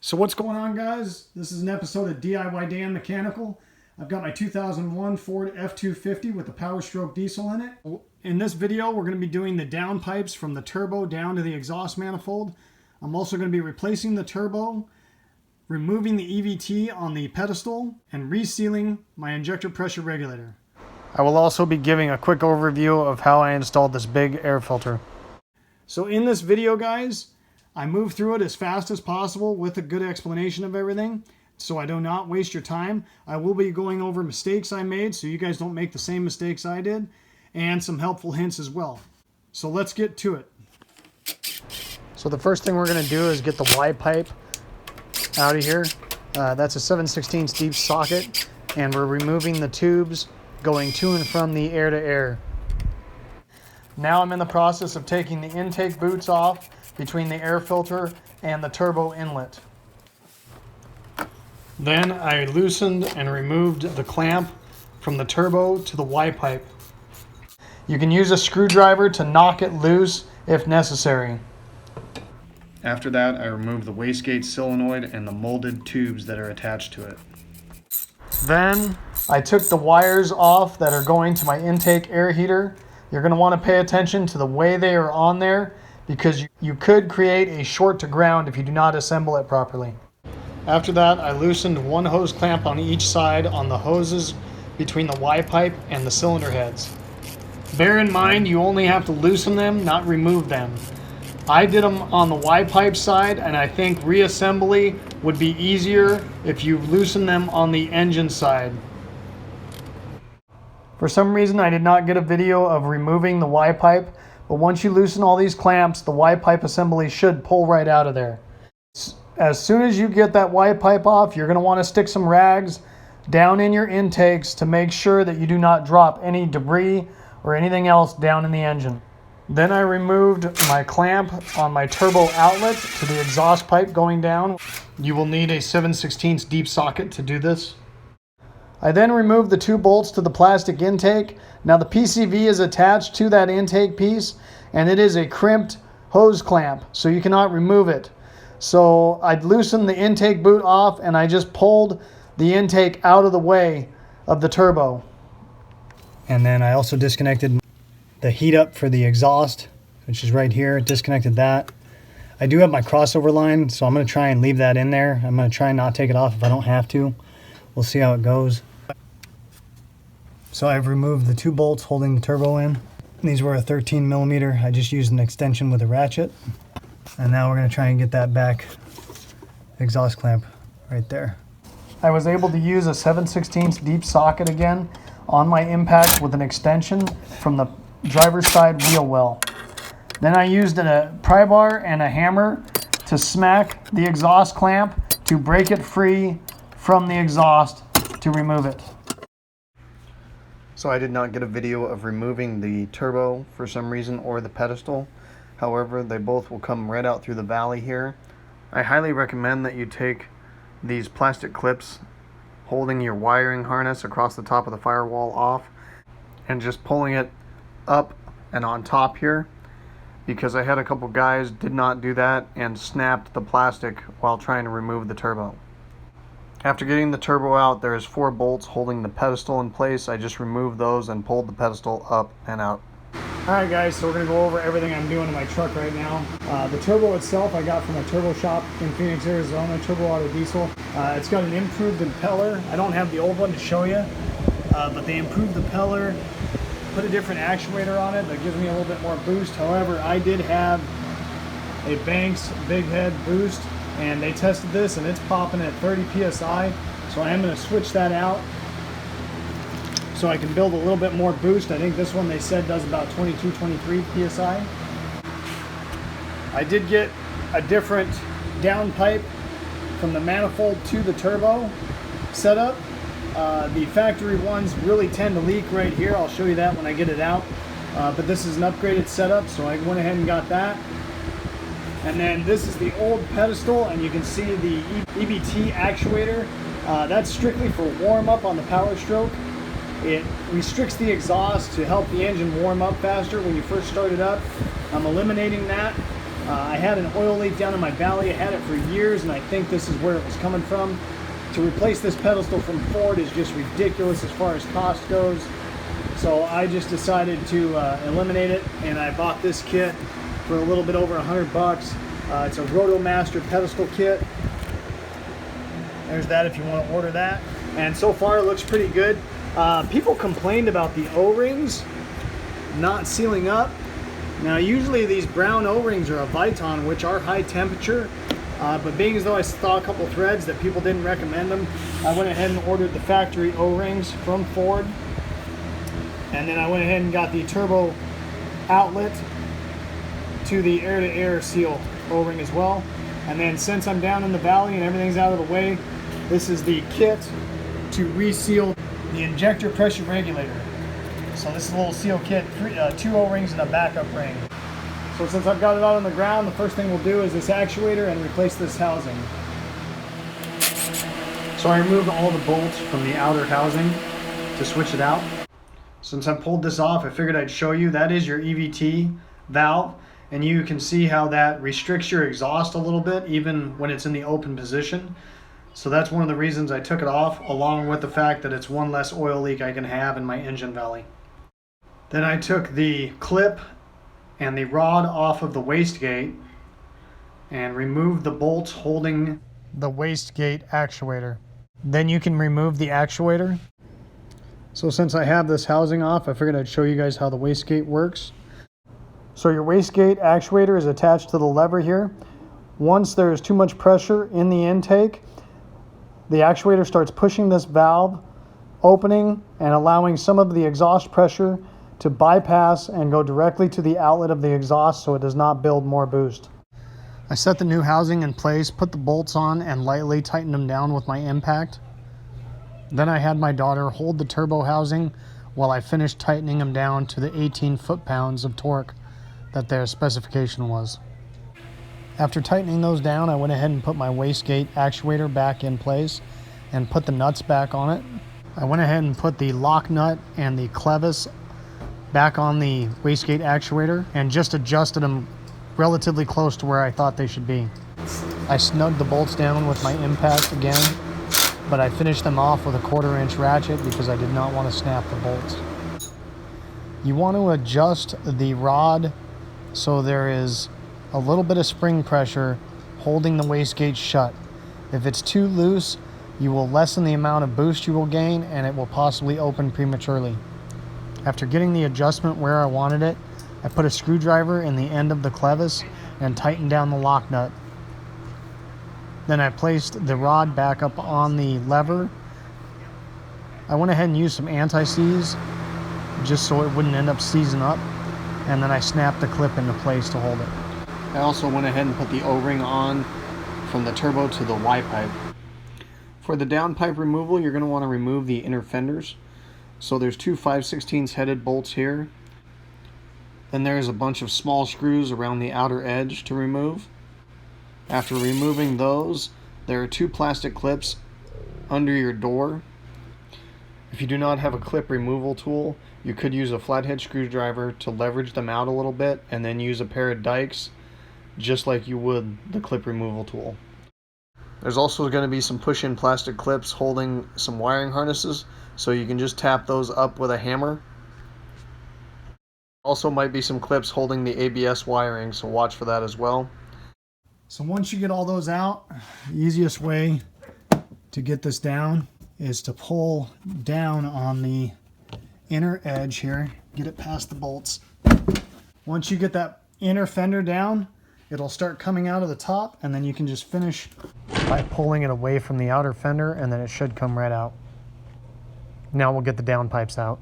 So what's going on, guys? This is an episode of DIY Dan Mechanical. I've got my 2001 Ford F-250 with the Powerstroke diesel in it. In this video, we're going to be doing the downpipes from the turbo down to the exhaust manifold. I'm also going to be replacing the turbo, removing the EVT on the pedestal, and resealing my injector pressure regulator. I will also be giving a quick overview of how I installed this big air filter. So in this video, guys, I moved through it as fast as possible with a good explanation of everything, so I do not waste your time. I will be going over mistakes I made so you guys don't make the same mistakes I did, and some helpful hints as well. So let's get to it. So the first thing we're going to do is get the Y pipe out of here. That's a 7/16 deep socket, and we're removing the tubes going to and from the air to air. Now I'm in the process of taking the intake boots off between the air filter and the turbo inlet. Then I loosened and removed the clamp from the turbo to the Y pipe. You can use a screwdriver to knock it loose if necessary. After that, I removed the wastegate solenoid and the molded tubes that are attached to it. Then I took the wires off that are going to my intake air heater. You're going to want to pay attention to the way they are on there, because you could create a short to ground if you do not assemble it properly. After that, I loosened one hose clamp on each side on the hoses between the Y pipe and the cylinder heads. Bear in mind, you only have to loosen them, not remove them. I did them on the Y pipe side, and I think reassembly would be easier if you loosen them on the engine side. For some reason, I did not get a video of removing the Y pipe, but once you loosen all these clamps, the Y pipe assembly should pull right out of there. As soon as you get that Y pipe off, you're going to want to stick some rags down in your intakes to make sure that you do not drop any debris or anything else down in the engine. Then I removed my clamp on my turbo outlet to the exhaust pipe going down. You will need a 7/16 deep socket to do this. I then removed the two bolts to the plastic intake. Now the PCV is attached to that intake piece, and it is a crimped hose clamp, so you cannot remove it. So I'd loosened the intake boot off, and I just pulled the intake out of the way of the turbo. And then I also disconnected the heat up for the exhaust, which is right here. Disconnected that. I do have my crossover line, so I'm going to try and leave that in there. I'm going to try and not take it off if I don't have to. We'll see how it goes. So I've removed the two bolts holding the turbo in. These were a 13 millimeter. I just used an extension with a ratchet. And now we're going to try and get that back exhaust clamp right there. I was able to use a 7/16 deep socket again on my impact with an extension from the driver's side wheel well. Then I used a pry bar and a hammer to smack the exhaust clamp to break it free from the exhaust to remove it. So I did not get a video of removing the turbo for some reason, or the pedestal. However, they both will come right out through the valley here. I highly recommend that you take these plastic clips holding your wiring harness across the top of the firewall off and just pulling it up and on top here, because I had a couple guys did not do that and snapped the plastic while trying to remove the turbo. After getting the turbo out, there's 4 bolts holding the pedestal in place. I just removed those and pulled the pedestal up and out. Alright guys, so we're going to go over everything I'm doing in my truck right now. The turbo itself I got from a turbo shop in Phoenix, Arizona, Turbo Auto Diesel. It's got an improved impeller. I don't have the old one to show you, but they improved the impeller, put a different actuator on it that gives me a little bit more boost. However, I did have a Banks Big Head boost, and they tested this and it's popping at 30 psi, so I am going to switch that out so I can build a little bit more boost. I think this one they said does about 22-23 psi. I did get a different downpipe from the manifold to the turbo setup. The factory ones really tend to leak right here. I'll show you that when I get it out, but this is an upgraded setup, so I went ahead and got that. And then this is the old pedestal, and you can see the EBT actuator. That's strictly for warm up on the Powerstroke. It restricts the exhaust to help the engine warm up faster when you first start it up. I'm eliminating that. I had an oil leak down in my valley. I had it for years, and I think this is where it was coming from. To replace this pedestal from Ford is just ridiculous as far as cost goes. So I just decided to eliminate it, and I bought this kit for a little bit over $100. It's a Rotomaster pedestal kit. There's that if you want to order that. And so far it looks pretty good. People complained about the O-rings not sealing up. Now usually these brown O-rings are a Viton, which are high temperature, but being as though I saw a couple threads that people didn't recommend them, I went ahead and ordered the factory O-rings from Ford. And then I went ahead and got the turbo outlet to the air-to-air seal O-ring as well. And then since I'm down in the valley and everything's out of the way, this is the kit to reseal the injector pressure regulator. So this is a little seal kit, 2 O-rings and a backup ring. So since I've got it out on the ground, the first thing we'll do is this actuator and replace this housing. So I removed all the bolts from the outer housing to switch it out. Since I pulled this off, I figured I'd show you. That is your EVT valve, and you can see how that restricts your exhaust a little bit even when it's in the open position. So that's one of the reasons I took it off, along with the fact that it's one less oil leak I can have in my engine valley. Then I took the clip and the rod off of the wastegate and removed the bolts holding the wastegate actuator. Then you can remove the actuator. So since I have this housing off, I figured I'd show you guys how the wastegate works. So your wastegate actuator is attached to the lever here. Once there is too much pressure in the intake, the actuator starts pushing this valve, opening and allowing some of the exhaust pressure to bypass and go directly to the outlet of the exhaust so it does not build more boost. I set the new housing in place, put the bolts on, and lightly tightened them down with my impact. Then I had my daughter hold the turbo housing while I finished tightening them down to the 18 foot-pounds of torque that their specification was. After tightening those down, I went ahead and put my wastegate actuator back in place and put the nuts back on it. I went ahead and put the lock nut and the clevis back on the wastegate actuator and just adjusted them relatively close to where I thought they should be. I snugged the bolts down with my impact again, but I finished them off with a 1/4 inch ratchet because I did not want to snap the bolts. You want to adjust the rod so there is a little bit of spring pressure holding the wastegate shut. If it's too loose, you will lessen the amount of boost you will gain and it will possibly open prematurely. After getting the adjustment where I wanted it, I put a screwdriver in the end of the clevis and tightened down the lock nut. Then I placed the rod back up on the lever. I went ahead and used some anti-seize just so it wouldn't end up seizing up, and then I snapped the clip into place to hold it. I also went ahead and put the O-ring on from the turbo to the Y-pipe. For the downpipe removal, you're going to want to remove the inner fenders. So there's 2 5/16 headed bolts here. Then there's a bunch of small screws around the outer edge to remove. After removing those, there are 2 plastic clips under your door. If you do not have a clip removal tool, you could use a flathead screwdriver to leverage them out a little bit and then use a pair of dikes just like you would the clip removal tool. There's also going to be some push-in plastic clips holding some wiring harnesses, so you can just tap those up with a hammer. Also might be some clips holding the ABS wiring, so watch for that as well. So once you get all those out, the easiest way to get this down is to pull down on the inner edge here, get it past the bolts. Once you get that inner fender down, it'll start coming out of the top, and then you can just finish by pulling it away from the outer fender, and then it should come right out. Now we'll get the downpipes out.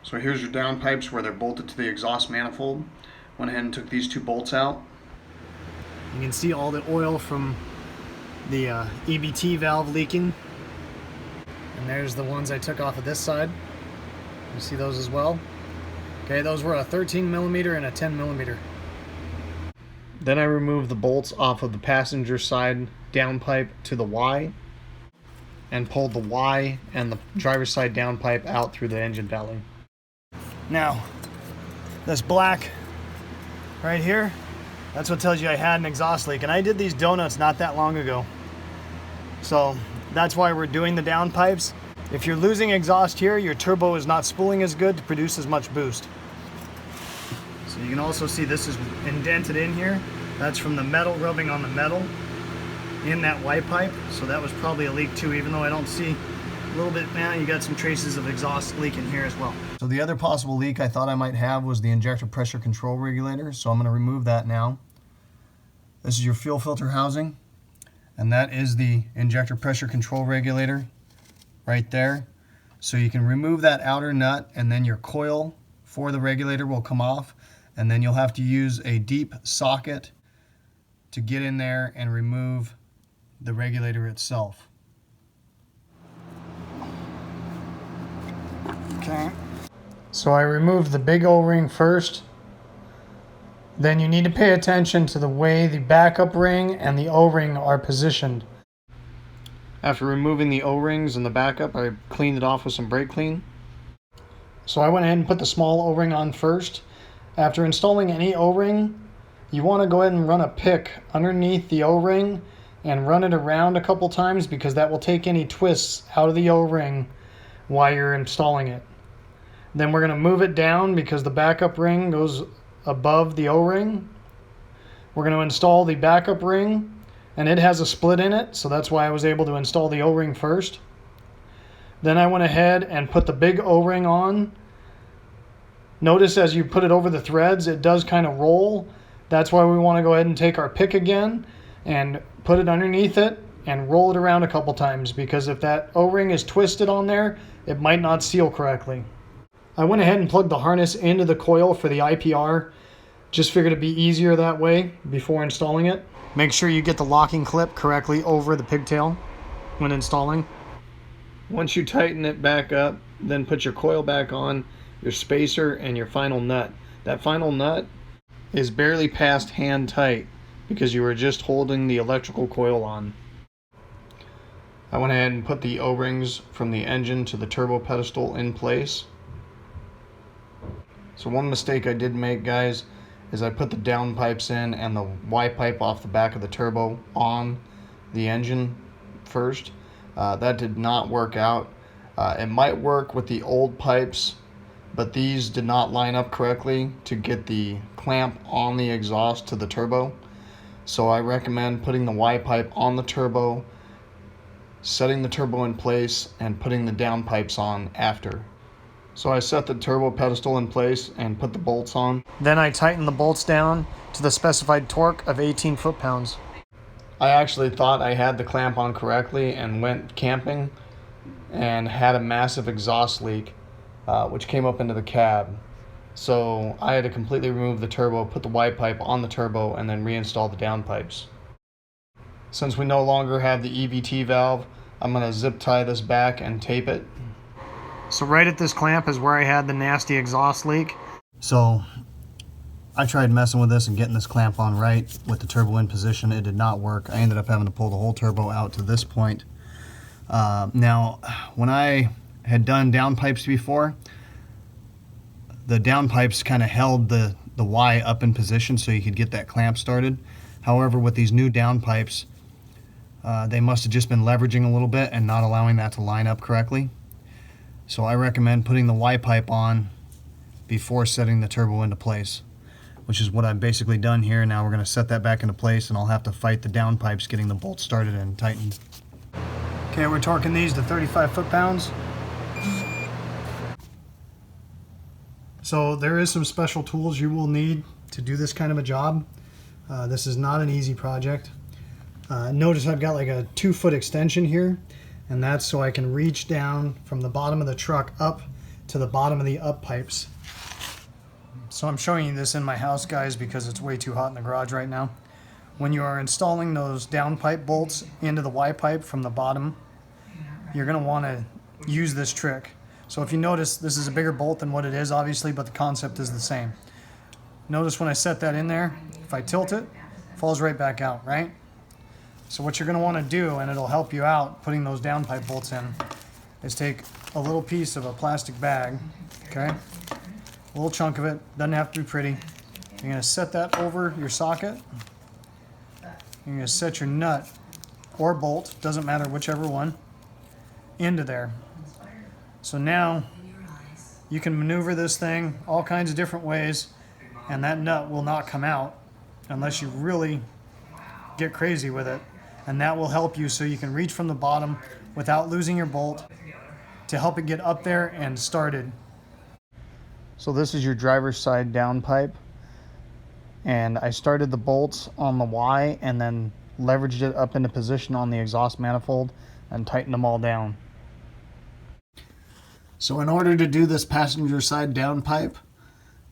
So here's your downpipes where they're bolted to the exhaust manifold. Went ahead and took these 2 bolts out. You can see all the oil from the EBT valve leaking. And there's the ones I took off of this side. You see those as well? Okay, those were a 13mm and a 10mm. Then I removed the bolts off of the passenger side downpipe to the Y and pulled the Y and the driver's side downpipe out through the engine valley. Now, this black right here That's what tells you I had an exhaust leak. And I did these donuts not that long ago. So that's why we're doing the downpipes. If you're losing exhaust here, your turbo is not spooling as good to produce as much boost. So you can also see this is indented in here. That's from the metal rubbing on the metal in that Y pipe. So that was probably a leak too, even though I don't see a little bit now. You got some traces of exhaust leak in here as well. So the other possible leak I thought I might have was the injector pressure control regulator. So I'm going to remove that now. This is your fuel filter housing, and that is the injector pressure control regulator right there. So you can remove that outer nut, and then your coil for the regulator will come off, and then you'll have to use a deep socket to get in there and remove the regulator itself. Okay. So I removed the big O-ring first. Then you need to pay attention to the way the backup ring and the O-ring are positioned. After removing the O-rings and the backup, I cleaned it off with some brake clean. So I went ahead and put the small O-ring on first. After installing any O-ring, you want to go ahead and run a pick underneath the O-ring and run it around a couple times, because that will take any twists out of the O-ring while you're installing it. Then we're going to move it down because the backup ring goes above the O-ring. We're going to install the backup ring, and it has a split in it, so that's why I was able to install the O-ring first. Then I went ahead and put the big O-ring on. Notice as you put it over the threads, it does kind of roll. That's why we want to go ahead and take our pick again and put it underneath it and roll it around a couple times, because if that O-ring is twisted on there, it might not seal correctly. I went ahead and plugged the harness into the coil for the IPR. Just figured it'd be easier that way before installing it. Make sure you get the locking clip correctly over the pigtail when installing. Once you tighten it back up, then put your coil back on, your spacer, and your final nut. That final nut is barely past hand tight because you were just holding the electrical coil on. I went ahead and put the O-rings from the engine to the turbo pedestal in place. So one mistake I did make, guys, is I put the downpipes in and the Y pipe off the back of the turbo on the engine first. That did not work out. It might work with the old pipes, but these did not line up correctly to get the clamp on the exhaust to the turbo. So I recommend putting the Y pipe on the turbo, setting the turbo in place, and putting the downpipes on after. So I set the turbo pedestal in place and put the bolts on. Then I tightened the bolts down to the specified torque of 18 foot-pounds. I actually thought I had the clamp on correctly and went camping and had a massive exhaust leak, which came up into the cab. So I had to completely remove the turbo, put the Y pipe on the turbo, and then reinstall the downpipes. Since we no longer have the EVT valve, I'm going to zip tie this back and tape it. So right at this clamp is where I had the nasty exhaust leak. So I tried messing with this and getting this clamp on right with the turbo in position. It did not work. I ended up having to pull the whole turbo out to this point. Now, when I had done downpipes before, the downpipes kind of held the Y up in position so you could get that clamp started. However, with these new downpipes, they must have just been leveraging a little bit and not allowing that to line up correctly. So I recommend putting the Y pipe on before setting the turbo into place, which is what I've basically done here. Now we're going to set that back into place, and I'll have to fight the downpipes getting the bolts started and tightened. Okay, we're torquing these to 35 foot-pounds. So there is some special tools you will need to do this kind of a job. This is not an easy project. Notice I've got like a 2-foot extension here, and that's so I can reach down from the bottom of the truck up to the bottom of the up pipes. So I'm showing you this in my house, guys, because it's way too hot in the garage right now. When you are installing those downpipe bolts into the Y pipe from the bottom, you're going to want to use this trick. So if you notice, this is a bigger bolt than what it is, obviously, but the concept is the same. Notice when I set that in there, if I tilt it, it falls right back out, right? So what you're going to want to do, and it'll help you out putting those downpipe bolts in, is take a little piece of a plastic bag, okay? A little chunk of it, doesn't have to be pretty. You're going to set that over your socket. You're going to set your nut or bolt, doesn't matter, whichever one, into there. So now you can maneuver this thing all kinds of different ways, and that nut will not come out unless you really get crazy with it. And that will help you so you can reach from the bottom without losing your bolt to help it get up there and started. So this is your driver's side downpipe. And I started the bolts on the Y and then leveraged it up into position on the exhaust manifold and tightened them all down. So in order to do this passenger side downpipe,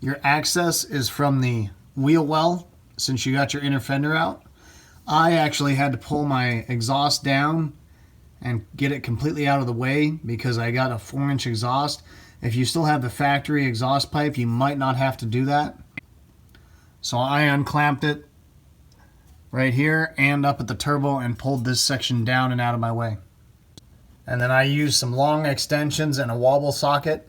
your access is from the wheel well, since you got your inner fender out. I actually had to pull my exhaust down and get it completely out of the way because I got a 4-inch exhaust. If you still have the factory exhaust pipe, you might not have to do that. So I unclamped it right here and up at the turbo and pulled this section down and out of my way. And then I used some long extensions and a wobble socket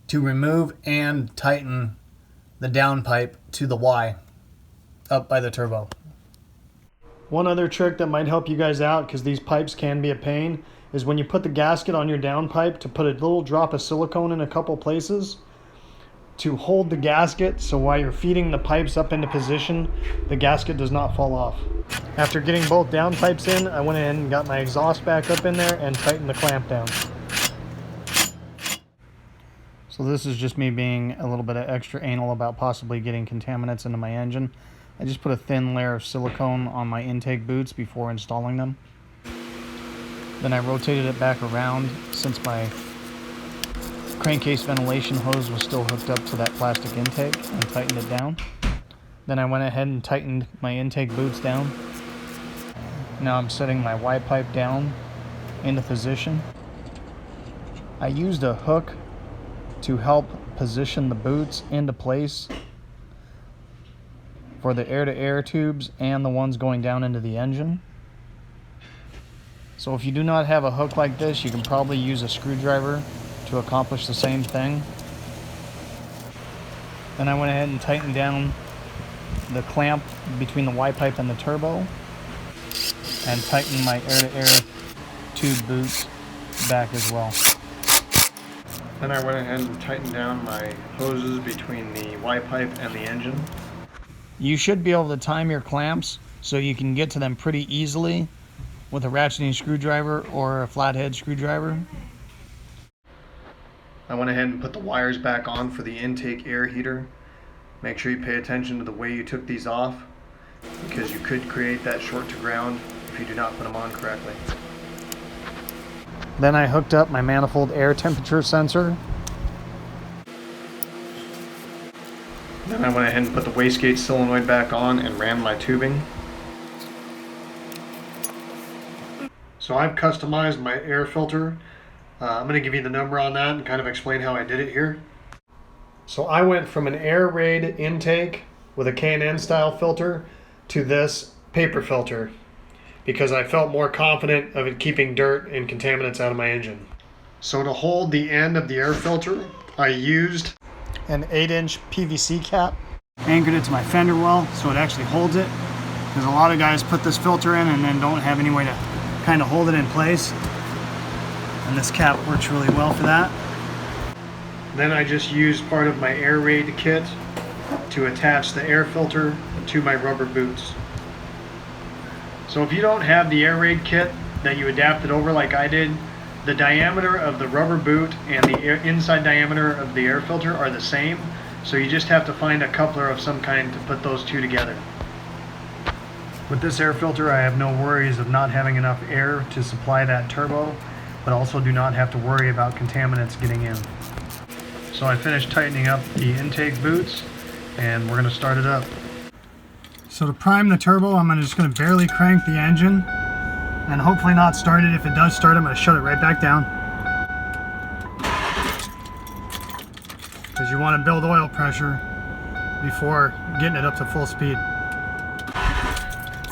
to remove and tighten the downpipe to the Y up by the turbo. One other trick that might help you guys out, because these pipes can be a pain, is when you put the gasket on your downpipe to put a little drop of silicone in a couple places to hold the gasket, so while you're feeding the pipes up into position, the gasket does not fall off. After getting both downpipes in, I went in and got my exhaust back up in there and tightened the clamp down. So this is just me being a little bit of extra anal about possibly getting contaminants into my engine. I just put a thin layer of silicone on my intake boots before installing them. Then I rotated it back around since my crankcase ventilation hose was still hooked up to that plastic intake, and tightened it down. Then I went ahead and tightened my intake boots down. Now I'm setting my Y pipe down into position. I used a hook to help position the boots into place for the air-to-air tubes and the ones going down into the engine. So if you do not have a hook like this, you can probably use a screwdriver to accomplish the same thing. Then I went ahead and tightened down the clamp between the Y pipe and the turbo and tightened my air-to-air tube boots back as well. Then I went ahead and tightened down my hoses between the Y pipe and the engine. You should be able to time your clamps so you can get to them pretty easily with a ratcheting screwdriver or a flathead screwdriver. I went ahead and put the wires back on for the intake air heater. Make sure you pay attention to the way you took these off, because you could create that short to ground if you do not put them on correctly. Then I hooked up my manifold air temperature sensor. Then I went ahead and put the wastegate solenoid back on and ran my tubing. So I've customized my air filter. I'm going to give you the number on that and kind of explain how I did it here. So I went from an air raid intake with a K&N style filter to this paper filter because I felt more confident of it keeping dirt and contaminants out of my engine. So to hold the end of the air filter, I used an 8-inch PVC cap, anchored it to my fender well so it actually holds it, because a lot of guys put this filter in and then don't have any way to kind of hold it in place. And this cap works really well for that. Then I just used part of my air raid kit to attach the air filter to my rubber boots. So if you don't have the air raid kit that you adapted over like I did, the diameter of the rubber boot and the inside diameter of the air filter are the same. So you just have to find a coupler of some kind to put those two together. With this air filter, I have no worries of not having enough air to supply that turbo, but also do not have to worry about contaminants getting in. So I finished tightening up the intake boots, and we're going to start it up. So to prime the turbo, I'm just going to barely crank the engine and hopefully not start it. If it does start, I'm going to shut it right back down, because you want to build oil pressure before getting it up to full speed.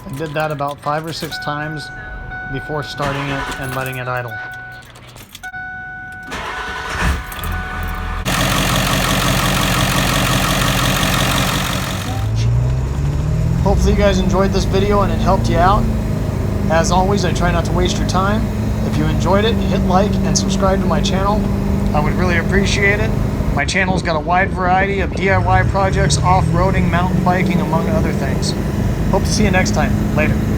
I did that about 5 or 6 times before starting it and letting it idle. Hopefully you guys enjoyed this video and it helped you out. As always, I try not to waste your time. If you enjoyed it, hit like and subscribe to my channel. I would really appreciate it. My channel's got a wide variety of DIY projects, off-roading, mountain biking, among other things. Hope to see you next time. Later.